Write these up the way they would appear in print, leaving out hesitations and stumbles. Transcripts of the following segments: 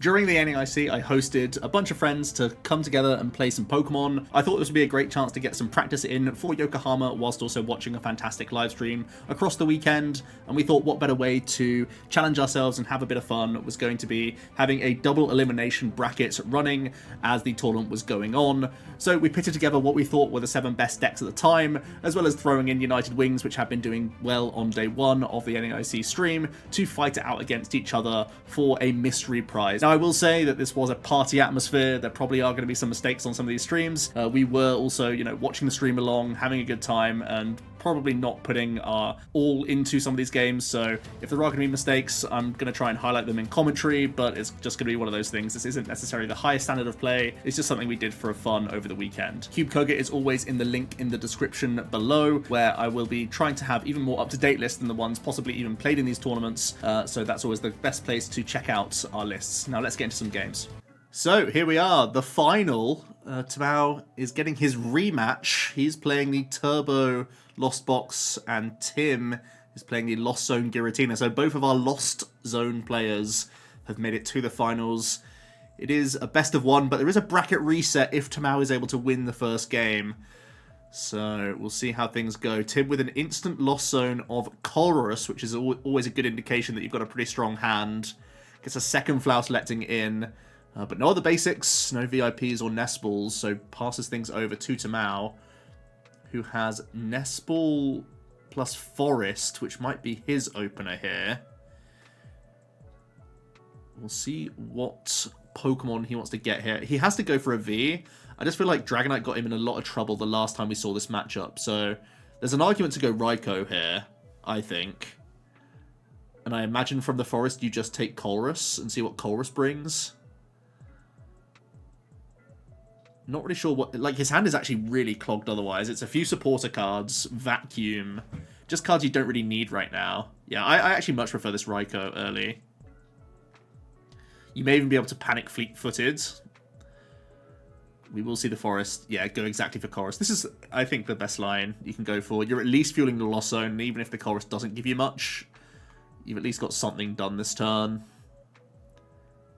During the NAIC, I hosted a bunch of friends to come together and play some Pokemon. I thought this would be a great chance to get some practice in for Yokohama whilst also watching a fantastic live stream across the weekend, and we thought what better way to challenge ourselves and have a bit of fun was going to be having a double elimination bracket running as the tournament was going on. So we pitted together what we thought were the 7 best decks at the time, as well as throwing in United Wings, which have been doing well on day 1 of the NAIC stream, to fight it out against each other for a mystery prize. Now, I will say that this was a party atmosphere. There probably are going to be some mistakes on some of these streams. We were also, watching the stream along, having a good time, and probably not putting our all into some of these games. So if there are going to be mistakes, I'm going to try and highlight them in commentary, but it's just going to be one of those things. This isn't necessarily the highest standard of play. It's just something we did for fun over the weekend. Cube Koga is always in the link in the description below, where I will be trying to have even more up-to-date lists than the ones possibly even played in these tournaments. So that's always the best place to check out our lists. Now let's get into some games. So here we are, the final. Tamao is getting his rematch. He's playing the Turbo Lost Box, and Tim is playing the Lost Zone Giratina. So both of our Lost Zone players have made it to the finals. It is a best of 1, but there is a bracket reset if Tamao is able to win the first game. So we'll see how things go. Tim with an instant Lost Zone of Colrus, which is always a good indication that you've got a pretty strong hand. Gets a second Flower selecting in. But no other basics, no VIPs or Nestballs, so passes things over to Tamao, who has Nestball plus Forest, which might be his opener here. We'll see what Pokemon he wants to get here. He has to go for a V. I just feel like Dragonite got him in a lot of trouble the last time we saw this matchup, so there's an argument to go Raikou here, I think. And I imagine from the Forest you just take Colrus and see what Colrus brings. Not really sure what... Like, his hand is actually really clogged otherwise. It's a few supporter cards, Vacuum. Just cards you don't really need right now. Yeah, I actually much prefer this Raikou early. You may even be able to panic fleet-footed. We will see the Forest. Yeah, go exactly for Chorus. This is, I think, the best line you can go for. You're at least fueling the Lost Zone, and even if the Chorus doesn't give you much, you've at least got something done this turn.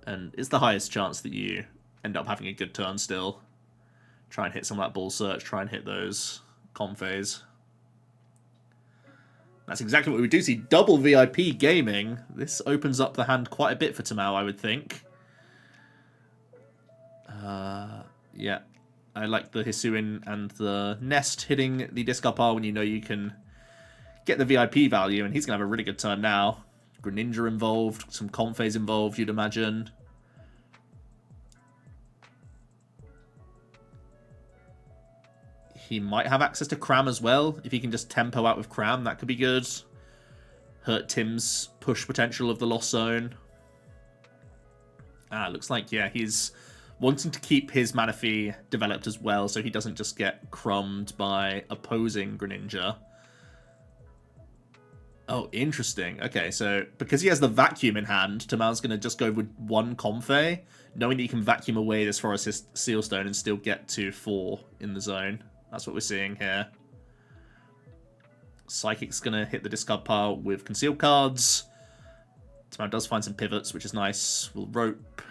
And it's the highest chance that you end up having a good turn still. Try and hit some of that Ball Search. Try and hit those Comfeys. That's exactly what we do see. Double VIP gaming. This opens up the hand quite a bit for Tamao, I would think. Yeah. I like the Hisuian and the Nest hitting the discard pile when you know you can get the VIP value, and he's going to have a really good turn now. Greninja involved, some Comfeys involved, you'd imagine. He might have access to Cram as well. If he can just tempo out with Cram, that could be good. Hurt Tim's push potential of the Lost Zone. Looks like, yeah, he's wanting to keep his Manaphy developed as well, so he doesn't just get crumbed by opposing Greninja. Oh, interesting. Okay, so because he has the Vacuum in hand, Tamao's going to just go with 1 Comfey, knowing that he can vacuum away this Forest Seal Stone and still get to 4 in the zone. That's what we're seeing here. Psychic's going to hit the discard pile with concealed cards. Tamao does find some pivots, which is nice. Will Rope.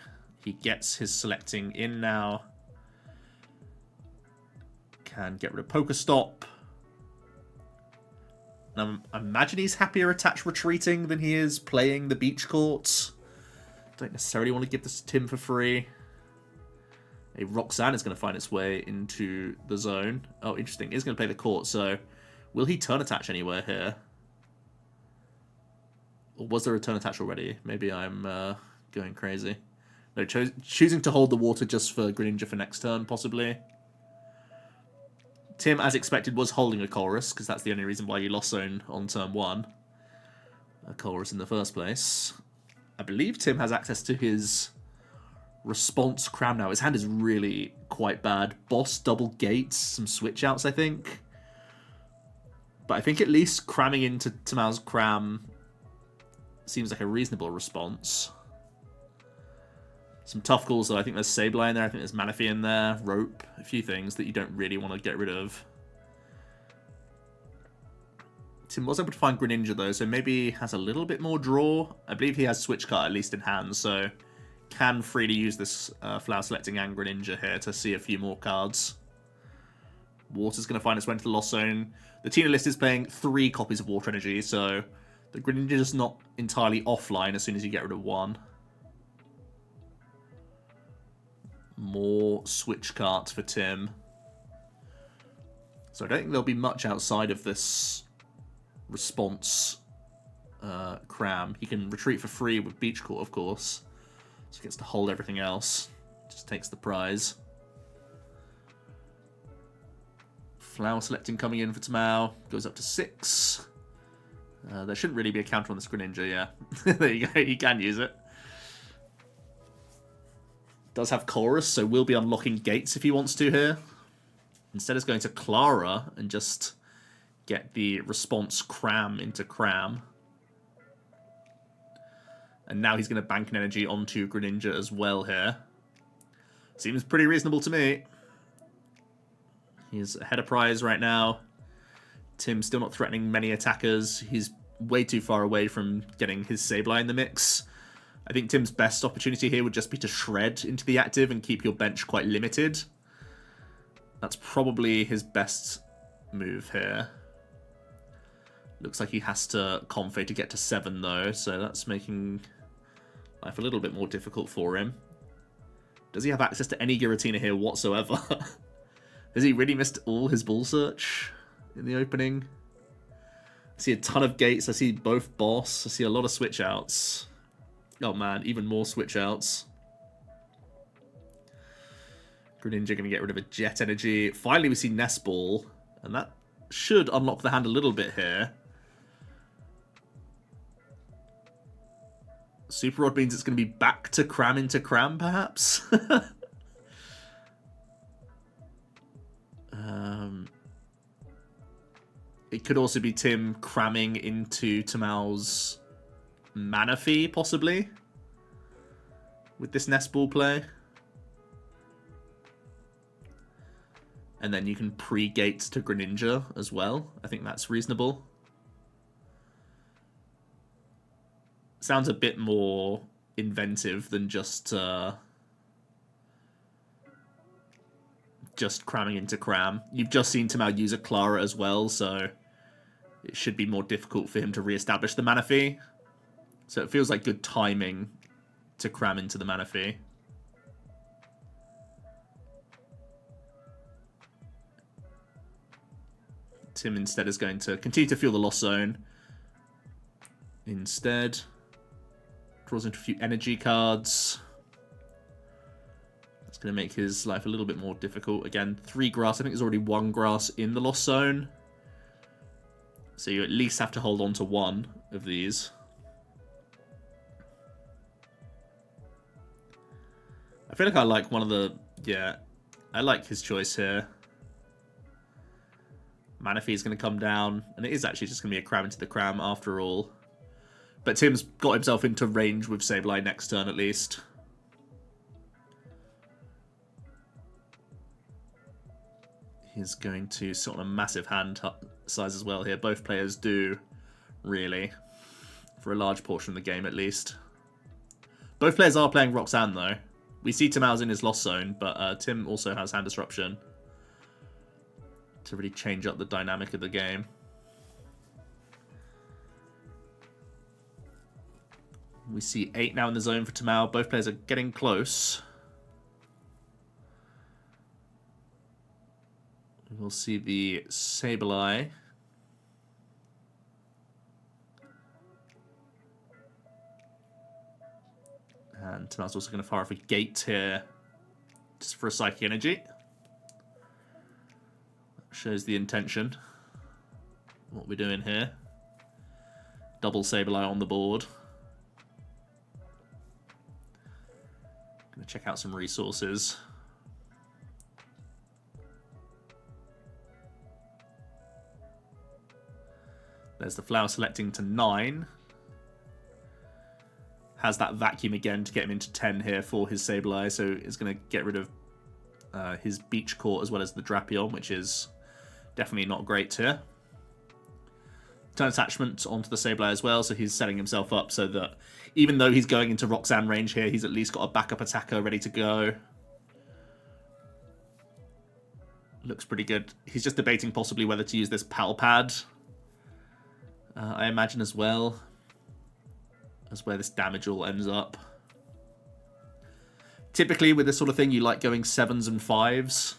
He gets his selecting in now. Can get rid of Pokestop. And I imagine he's happier attached retreating than he is playing the beach courts. Don't necessarily want to give this to Tim for free. A Roxanne is going to find its way into the zone. Oh, interesting. He's going to play the court, so will he turn attach anywhere here? Or was there a turn attach already? Maybe I'm going crazy. No, choosing to hold the water just for Greninja for next turn, possibly. Tim, as expected, was holding a Chorus, because that's the only reason why you lost zone on turn 1. A Chorus in the first place. I believe Tim has access to his response Cram now. His hand is really quite bad. Boss, double gates, some switch outs, I think. But I think at least cramming into Tamao's Cram seems like a reasonable response. Some tough calls, though. I think there's Sableye in there. I think there's Manaphy in there. Rope. A few things that you don't really want to get rid of. Tim was able to find Greninja, though, so maybe he has a little bit more draw. I believe he has Switch Cut at least in hand, so can freely use this flower selecting and Greninja here to see a few more cards. Water's going to find its way into the Lost Zone. The Tina list is playing 3 copies of Water Energy, so the Greninja's not entirely offline as soon as you get rid of 1. More switch carts for Tim. So I don't think there'll be much outside of this response cram. He can retreat for free with Beach Court, of course. So he gets to hold everything else. Just takes the prize. Flower selecting coming in for Tamao. Goes up to 6. There shouldn't really be a counter on this Greninja, yeah. There you go, he can use it. Does have Chorus, so will be unlocking gates if he wants to here. Instead of going to Clara and just get the response cram into cram. And now he's going to bank an energy onto Greninja as well here. Seems pretty reasonable to me. He's ahead of prize right now. Tim's still not threatening many attackers. He's way too far away from getting his Sableye in the mix. I think Tim's best opportunity here would just be to shred into the active and keep your bench quite limited. That's probably his best move here. Looks like he has to Comfey to get to 7 though, so that's making life a little bit more difficult for him. Does he have access to any Giratina here whatsoever? Has he really missed all his ball search in the opening? I see a ton of gates. I see both boss. I see a lot of switch outs. Oh man, even more switch outs. Greninja going to get rid of a Jet Energy. Finally we see Nest Ball, and that should unlock the hand a little bit here. Super Rod means it's going to be back to cram into cram, perhaps? It could also be Tim cramming into Tamao's Manaphy, possibly, with this Nest Ball play. And then you can pre-gate to Greninja as well. I think that's reasonable. Sounds a bit more inventive than just cramming into cram. You've just seen Tamao use a Clara as well, so it should be more difficult for him to re-establish the Manaphy. So it feels like good timing to cram into the Manaphy. Tim instead is going to continue to feel the Lost Zone. Instead, draws into a few energy cards. That's going to make his life a little bit more difficult. Again, 3 grass. I think there's already 1 grass in the Lost Zone. So you at least have to hold on to 1 of these. I feel like I like one of the... Yeah, I like his choice here. Manaphy is going to come down, and it is actually just going to be a cram into the cram after all. But Tim's got himself into range with Sableye next turn at least. He's going to sit on a massive hand size as well here. Both players do, really, for a large portion of the game at least. Both players are playing Roxanne though. We see Tamao's in his Lost Zone, but Tim also has Hand Disruption to really change up the dynamic of the game. We see 8 now in the zone for Tamao. Both players are getting close. We'll see the Sableye. And Tamao's also going to fire off a gate here, just for a Psychic Energy. Shows the intention. What we're doing here. Double Sableye on the board. Gonna check out some resources. There's the flower selecting to 9. Has that vacuum again to get him into 10 here for his Sableye, so it's going to get rid of his Beach Court as well as the Drapion, which is definitely not great here. turn attachment onto the Sableye as well, so he's setting himself up so that even though he's going into Roxanne range here, he's at least got a backup attacker ready to go. Looks pretty good. He's just debating possibly whether to use this Pal Pad, I imagine, as well. That's where this damage all ends up. Typically, with this sort of thing, you like going 7s and 5s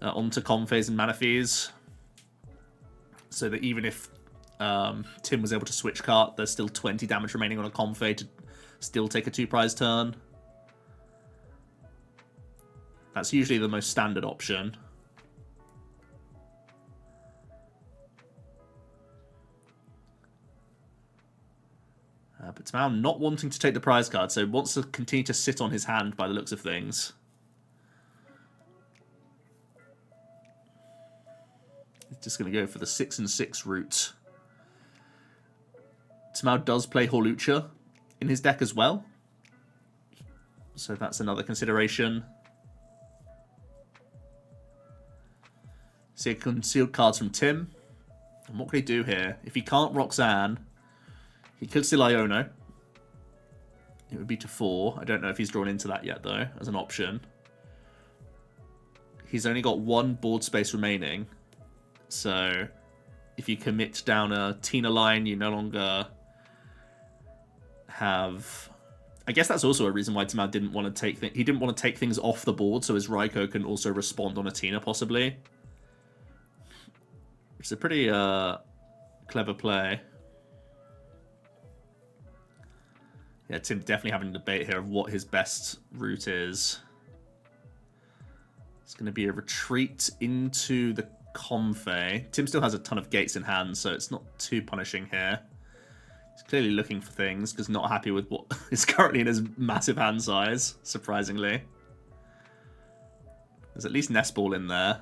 onto Comfeys and Manaphy's, so that even if Tim was able to switch cart, there's still 20 damage remaining on a Comfey to still take a 2-prize turn. That's usually the most standard option. But Tamao not wanting to take the prize card, so wants to continue to sit on his hand by the looks of things. He's just going to go for the 6 and 6 route. Tamao does play Horlucha in his deck as well, so that's another consideration. See a concealed cards from Tim. And what can he do here? If he can't Roxanne, he could still Iono. It would be to 4. I don't know if he's drawn into that yet, though, as an option. He's only got 1 board space remaining. So if you commit down a Tina line, you no longer have... I guess that's also a reason why Tamao didn't want to take... He didn't want to take things off the board, so his Raikou can also respond on a Tina, possibly. It's a pretty clever play. Yeah, Tim definitely having a debate here of what his best route is. It's going to be a retreat into the Comfey. Tim still has a ton of gates in hand, so it's not too punishing here. He's clearly looking for things, because not happy with what is currently in his massive hand size, surprisingly. There's at least Nest Ball in there.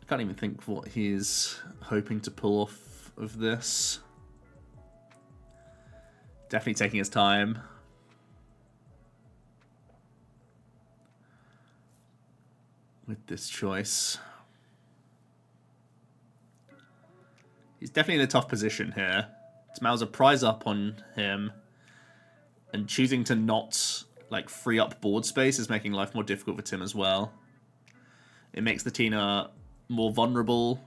I can't even think what he's hoping to pull off of this. Definitely taking his time. With this choice. He's definitely in a tough position here. Tamao's a prize up on him, and choosing to not free up board space is making life more difficult for Tim as well. It makes the Tina more vulnerable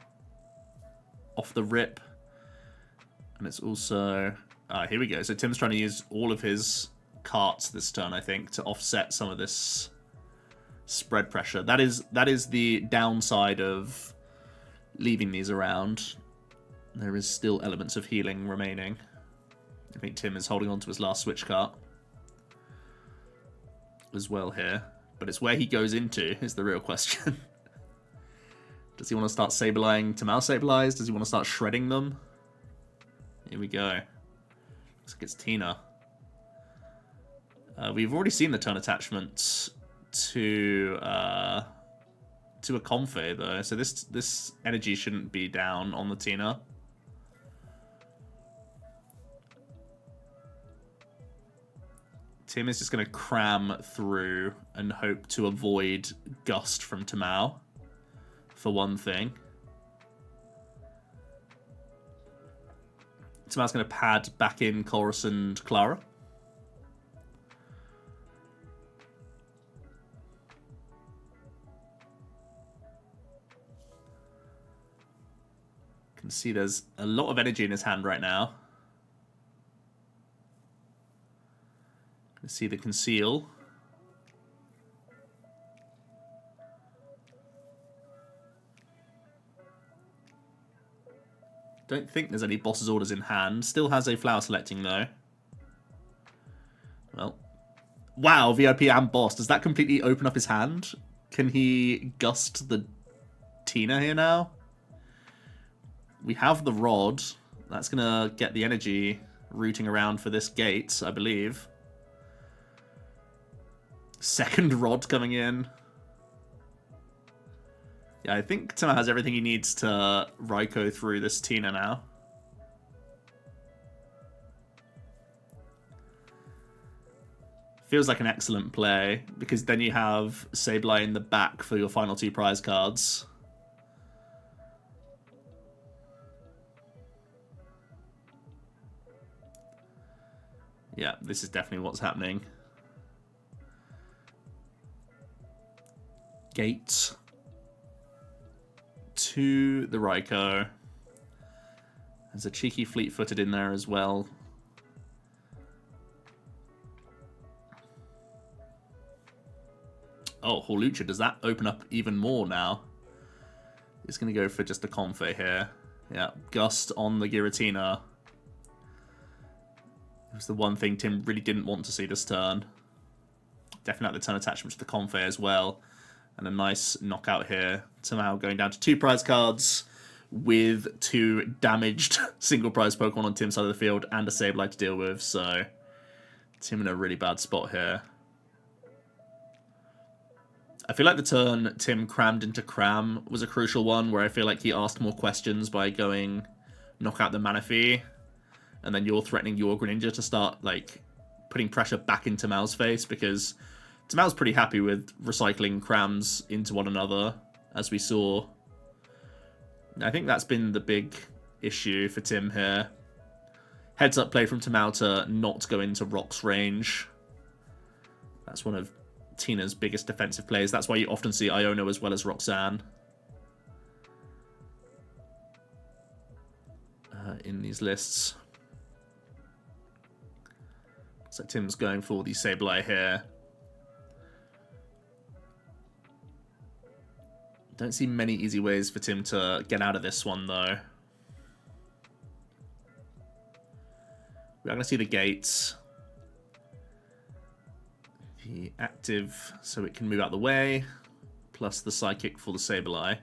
off the rip, and it's also here we go. So Tim's trying to use all of his carts this turn, I think, to offset some of this spread pressure. That is the downside of leaving these around. There is still elements of healing remaining. I think Tim is holding on to his last switch cart as well here, but it's where he goes into is the real question. Does he want to start Sableyeing Tamao Sableyes? Does he want to start shredding them? Here we go. Looks like it's Tina. We've already seen the turn attachment to a Comfey, though, so this energy shouldn't be down on the Tina. Tim is just going to cram through and hope to avoid Gust from Tamao, for one thing. Tamao's going to pad back in Chorus and Clara. Can see there's a lot of energy in his hand right now. Can see the conceal. Don't think there's any boss's orders in hand. Still has a flower selecting though. Well, wow, VIP and boss. Does that completely open up his hand? Can he gust the Tina here now? We have the rod. That's going to get the energy rooting around for this gate, I believe. Second rod coming in. Yeah, I think Tama has everything he needs to Raikou through this Tina now. Feels like an excellent play, because then you have Sableye in the back for your final 2 prize cards. Yeah, this is definitely what's happening. Gate to the Raikou. There's a cheeky fleet-footed in there as well. Oh, Hawlucha, does that open up even more now? He's going to go for just a Comfey here. Yeah, Gust on the Giratina. It was the one thing Tim really didn't want to see this turn. Definitely the turn attachment to the Comfey as well. And a nice knockout here. Tamao going down to 2 prize cards with 2 damaged single prize Pokemon on Tim's side of the field and a Sableye to deal with. So Tim in a really bad spot here. I feel like the turn Tim crammed into Cram was a crucial one, where I feel like he asked more questions by going knock out the Manaphy, and then you're threatening your Greninja to start like putting pressure back into Mao's face, because Mao's pretty happy with recycling Crams into one another, as we saw. I think that's been the big issue for Tim here. Heads up play from Tamao to not go into Rock's range. That's one of Tina's biggest defensive plays. That's why you often see Iono as well as Roxanne in these lists. So Tim's going for the Sableye here. Don't see many easy ways for Tim to get out of this one, though. We are going to see the gates. The active, so it can move out the way, plus the Psychic for the Sableye.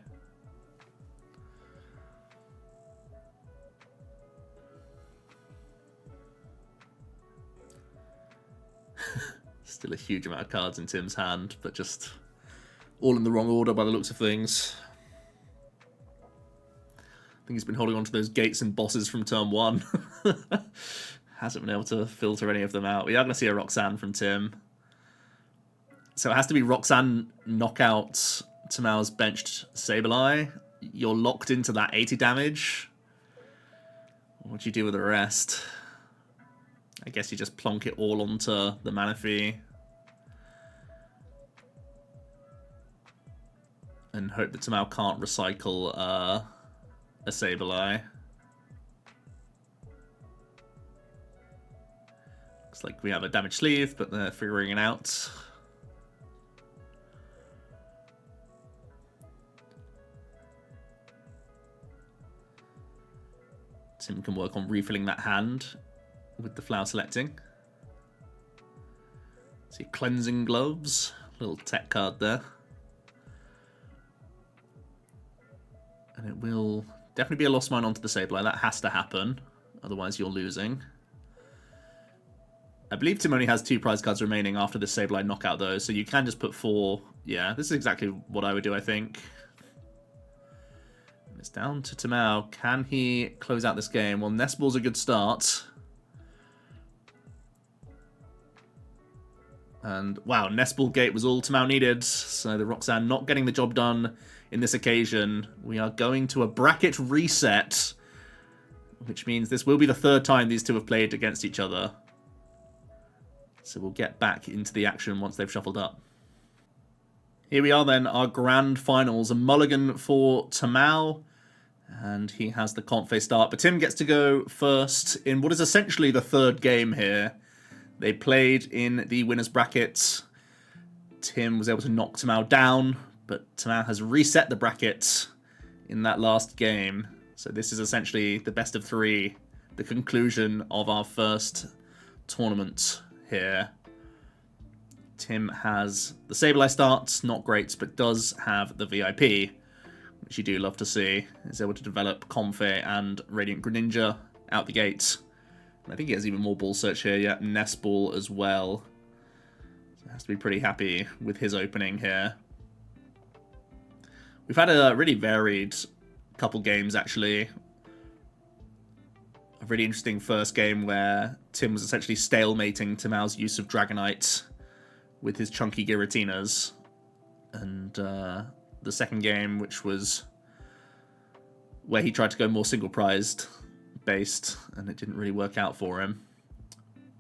Still a huge amount of cards in Tim's hand, but just all in the wrong order by the looks of things. I think he's been holding on to those gates and bosses from turn 1. Hasn't been able to filter any of them out. We are going to see a Roxanne from Tim. So it has to be Roxanne knockout Tamao's benched Sableye. You're locked into that 80 damage. What do you do with the rest? I guess you just plonk it all onto the Manaphy. And hope that Tamao can't recycle a Sableye. Looks like we have a damaged sleeve, but they're figuring it out. Tim can work on refilling that hand with the flower selecting. See, cleansing gloves, little tech card there. And it will definitely be a lost mine onto the Sableye. That has to happen, otherwise you're losing. I believe Tim only has 2 prize cards remaining after the Sableye knockout, though, so you can just put 4. Yeah, this is exactly what I would do, I think. It's down to Tamao. Can he close out this game? Well, Nest Ball's a good start. And wow, Nest Ball Gate was all Tamao needed. So the Roxanne not getting the job done in this occasion. We are going to a bracket reset, which means this will be the 3rd time these two have played against each other. So we'll get back into the action once they've shuffled up. Here we are then, our grand finals. A mulligan for Tamao. And he has the Comfey start. But Tim gets to go first in what is essentially the 3rd game here. They played in the winner's bracket. Tim was able to knock Tamao down, but Tamao has reset the bracket in that last game. So this is essentially the best of 3, the conclusion of our first tournament here. Tim has the Sableye start, not great, but does have the VIP, which you do love to see. He's able to develop Comfey and Radiant Greninja out the gate. And I think he has even more Ball Search here, yeah, Nest Ball as well. So has to be pretty happy with his opening here. We've had a really varied couple games, actually. A really interesting first game where Tim was essentially stalemating Tamao's use of Dragonite with his chunky Giratinas. And the second game, which was where he tried to go more single prized based, and it didn't really work out for him.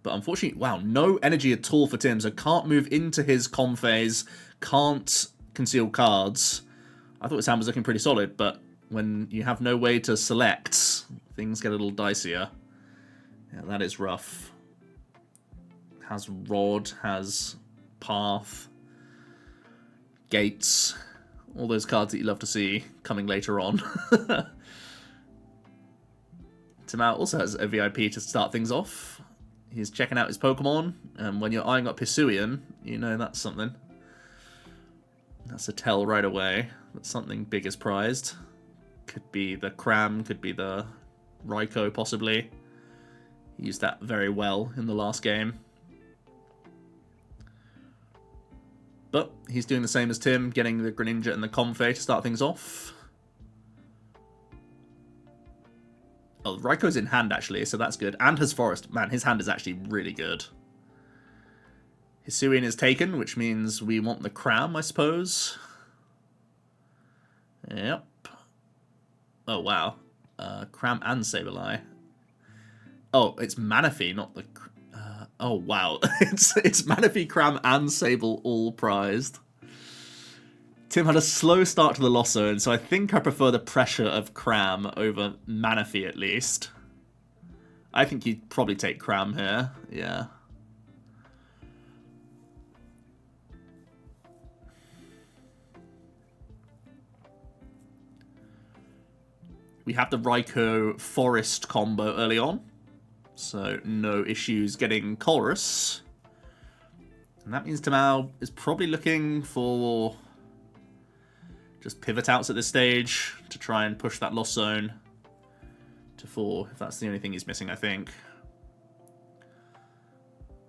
But unfortunately, wow, no energy at all for Tim, so can't move into his Comfeys, can't conceal cards. I thought his hand was looking pretty solid, but when you have no way to select, things get a little dicier. Yeah, that is rough. Has Rod, has Path, Gates, all those cards that you love to see coming later on. Timau also has a VIP to start things off. He's checking out his Pokemon, and when you're eyeing up Hisuian, you know that's something. That's a tell right away that something big is prized. Could be the Cram, could be the Raikou, possibly. He used that very well in the last game. But he's doing the same as Tim, getting the Greninja and the Comfey to start things off. Oh, Raikou's in hand, actually, so that's good. And has Forest. Man, his hand is actually really good. Hisuian is taken, which means we want the Cram, I suppose. Yep. Oh, wow. Cram and Sableye. Oh, it's Manaphy, not the... oh, wow. it's Manaphy, Cram, and Sable all prized. Tim had a slow start to the loss zone, so I think I prefer the pressure of Cram over Manaphy, at least. I think you'd probably take Cram here. Yeah. We have the Raikou Forest combo early on, so no issues getting Chorus. And that means Timau is probably looking for just pivot outs at this stage to try and push that loss zone to 4, if that's the only thing he's missing, I think.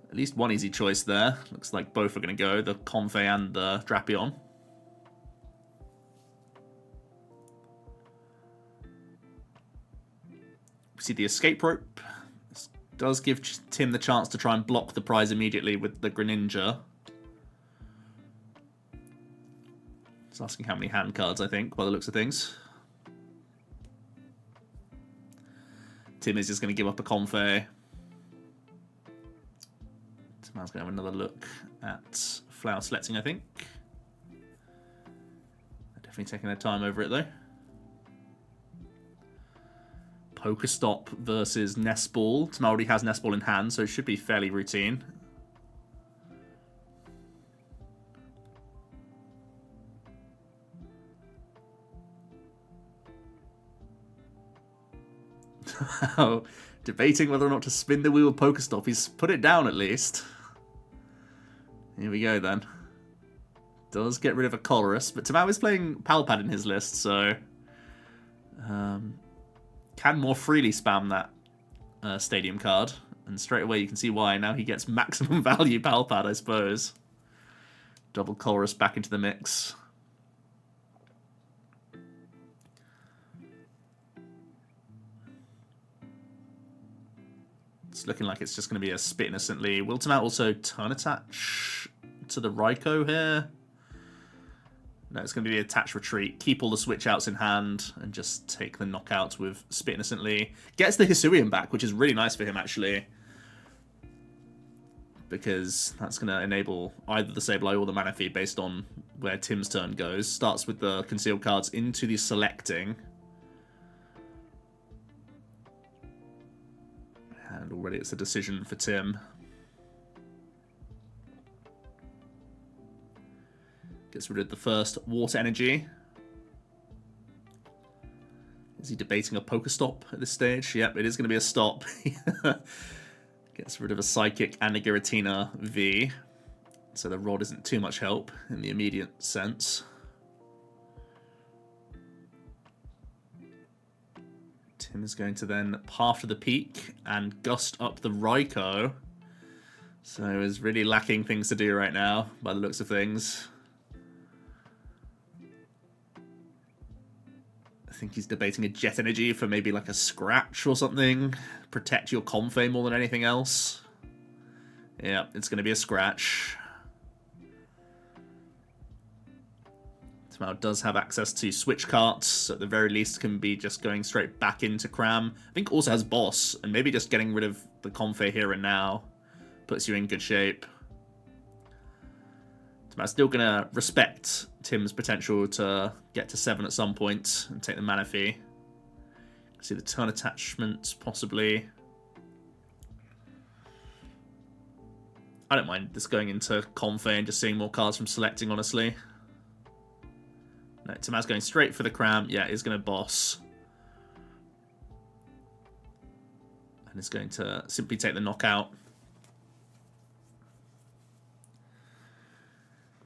At least one easy choice there. Looks like both are going to go, the Comfey and the Drapion. We see the escape rope. This does give Tim the chance to try and block the prize immediately with the Greninja. It's asking how many hand cards, I think, by the looks of things. Tim is just going to give up a Comfey. Timau's going to have another look at flower selecting, I think. They're definitely taking their time over it, though. Pokestop versus Nest Ball. Timau already has Nest Ball in hand, so it should be fairly routine. Debating whether or not to spin the wheel with Pokestop. He's put it down at least. Here we go then. Does get rid of a Colress, but Timau is playing Palpad in his list, so can more freely spam that Stadium card. And straight away you can see why. Now he gets maximum value Palpad, I suppose. Double Colress back into the mix. It's looking like it's just going to be a Spit Innocently. Will Timau also turn attach to the Raikou here? No, it's going to be the attach retreat. Keep all the switch outs in hand and just take the knockouts with Spit Innocently. Gets the Hisuian back, which is really nice for him, actually. Because that's going to enable either the Sableye or the Manaphy based on where Tim's turn goes. Starts with the concealed cards into the selecting. And already it's a decision for Tim. Gets rid of the first water energy. Is he debating a Pokestop at this stage? Yep, it is going to be a stop. Gets rid of a Psychic and a Giratina V. So the Rod isn't too much help in the immediate sense. Tim is going to then Path to the Peak and Gust up the Raikou. So he's really lacking things to do right now, by the looks of things. I think he's debating a Jet Energy for maybe like a Scratch or something. Protect your Comfey more than anything else. Yeah, it's going to be a Scratch. Timau does have access to switch carts, so at the very least can be just going straight back into Cram. I think also has Boss, and maybe just getting rid of the Comfey here and now. puts you in good shape. I'm still going to respect Tim's potential to get to 7 at some point and take the mana fee. See the turn attachments, possibly. I don't mind this going into Comfey and just seeing more cards from selecting, honestly. No, Tim's going straight for the cram. Yeah, he's going to boss. And is going to simply take the knockout.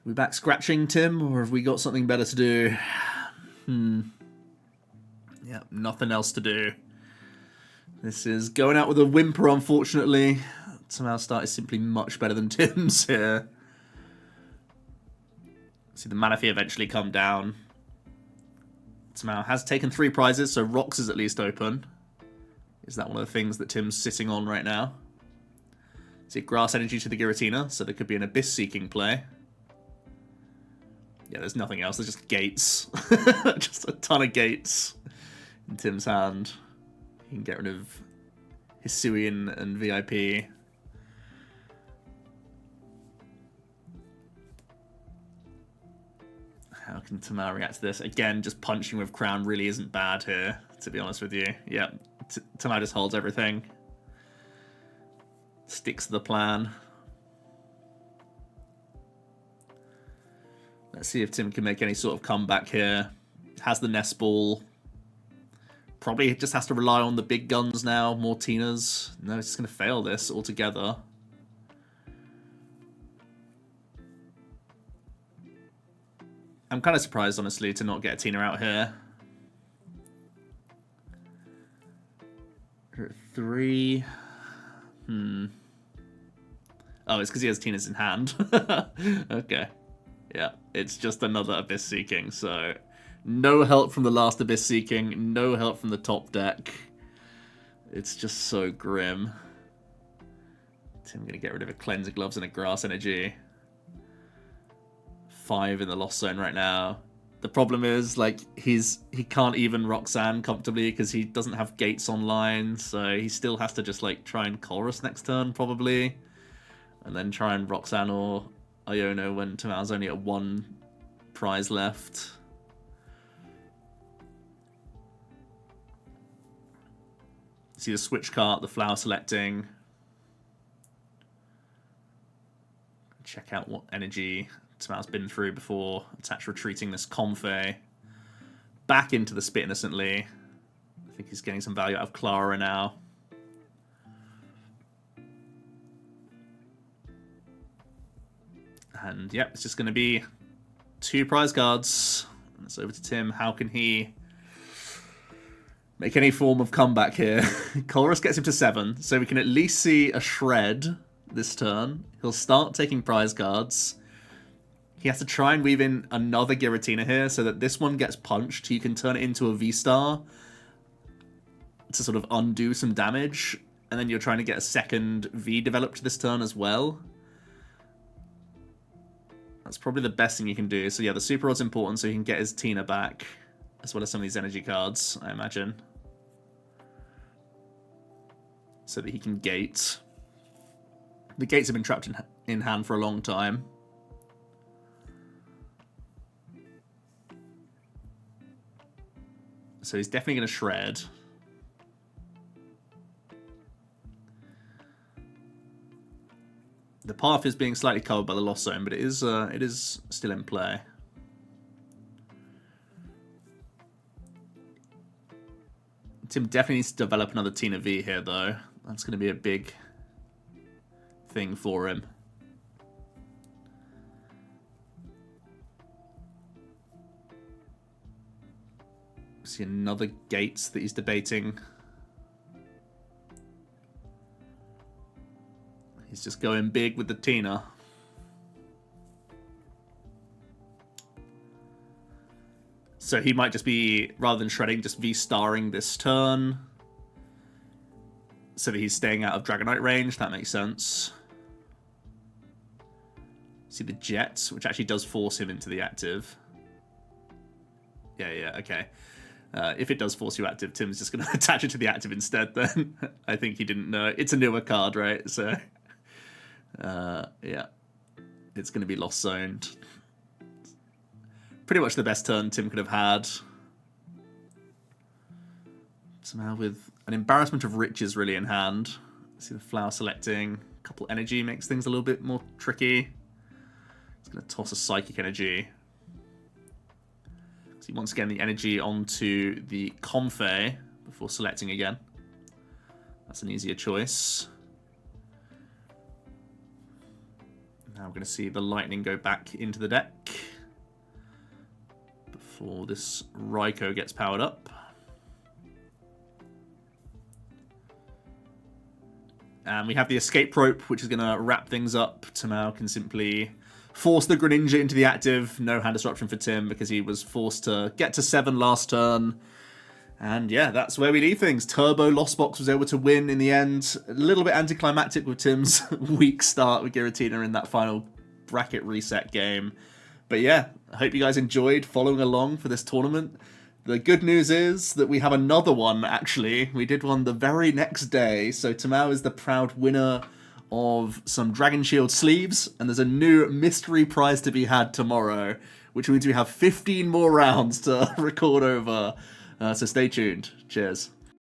We back scratching, Tim, or have we got something better to do? Yeah, nothing else to do. This is going out with a whimper, unfortunately. Somehow start is simply much better than Tim's here. See the mana fee eventually come down. Somehow has taken 3 prizes, so Rocks is at least open. Is that one of the things that Tim's sitting on right now? See Grass Energy to the Giratina, so there could be an Abyss Seeking play. Yeah, there's nothing else. There's just gates. Just a ton of gates in Tim's hand. You can get rid of Hisuian and VIP. How can Tamar react to this? Again, just punching with Crown really isn't bad here, to be honest with you. Yeah, Tamar just holds everything. Sticks to the plan. Let's see if Tim can make any sort of comeback here. Has the Nest Ball. Probably just has to rely on the big guns now. More Tinas. No, it's just going to fail this altogether. I'm kind of surprised, honestly, to not get a Tina out here. 3. Oh, it's because he has Tinas in hand. Okay. Yeah, it's just another Abyss Seeking, so no help from the last Abyss Seeking, no help from the top deck. It's just so grim. Tim going to get rid of a Cleanser Gloves and a Grass Energy. 5 in the Lost Zone right now. The problem is, like, he can't even Roxanne comfortably because he doesn't have gates online, so he still has to just, like, try and Chorus next turn, probably. And then try and Roxanne or Iono when Tamal's only at 1 prize left. See the switch cart, the flower selecting. Check out what energy Tamal's been through before attach retreating this Comfey. Back into the Spit Innocently. I think he's getting some value out of Clara now. And yep, it's just going to be 2 prize cards. And it's over to Tim. How can he make any form of comeback here? Colress gets him to 7, so we can at least see a shred this turn. He'll start taking prize cards. He has to try and weave in another Giratina here so that this one gets punched. You can turn it into a V-Star to sort of undo some damage. And then you're trying to get a second V developed this turn as well. That's probably the best thing you can do. So yeah, the Super Rod's important so he can get his Tina back, as well as some of these energy cards, I imagine. So that he can gate. The gates have been trapped in hand for a long time. So he's definitely going to shred. The path is being slightly covered by the Lost Zone, but it is still in play. Tim definitely needs to develop another Tina V here, though. That's going to be a big thing for him. See another Gates that he's debating. He's just going big with the Tina. So he might just be, rather than shredding, just V-starring this turn. So that he's staying out of Dragonite range. That makes sense. See the Jets, which actually does force him into the active. Yeah, okay. If it does force you active, Tim's just going to attach it to the active instead then. I think he didn't know. It's a newer card, right? So Yeah, it's going to be lost zoned. Pretty much the best turn Tim could have had. Somehow with an embarrassment of riches really in hand. See the flower selecting. A couple energy makes things a little bit more tricky. He's going to toss a psychic energy. So once again the energy onto the Comfey before selecting again. That's an easier choice. Now we're going to see the lightning go back into the deck before this Raikou gets powered up. And we have the escape rope, which is going to wrap things up. Tamao can simply force the Greninja into the active. No hand disruption for Tim because he was forced to get to 7 last turn. And yeah, that's where we leave things. Turbo Lost Box was able to win in the end. A little bit anticlimactic with Tim's weak start with Giratina in that final bracket reset game. But yeah, I hope you guys enjoyed following along for this tournament. The good news is that we have another one, actually. We did one the very next day. So Tamao is the proud winner of some Dragon Shield sleeves. And there's a new mystery prize to be had tomorrow, which means we have 15 more rounds to record over. So stay tuned. Cheers.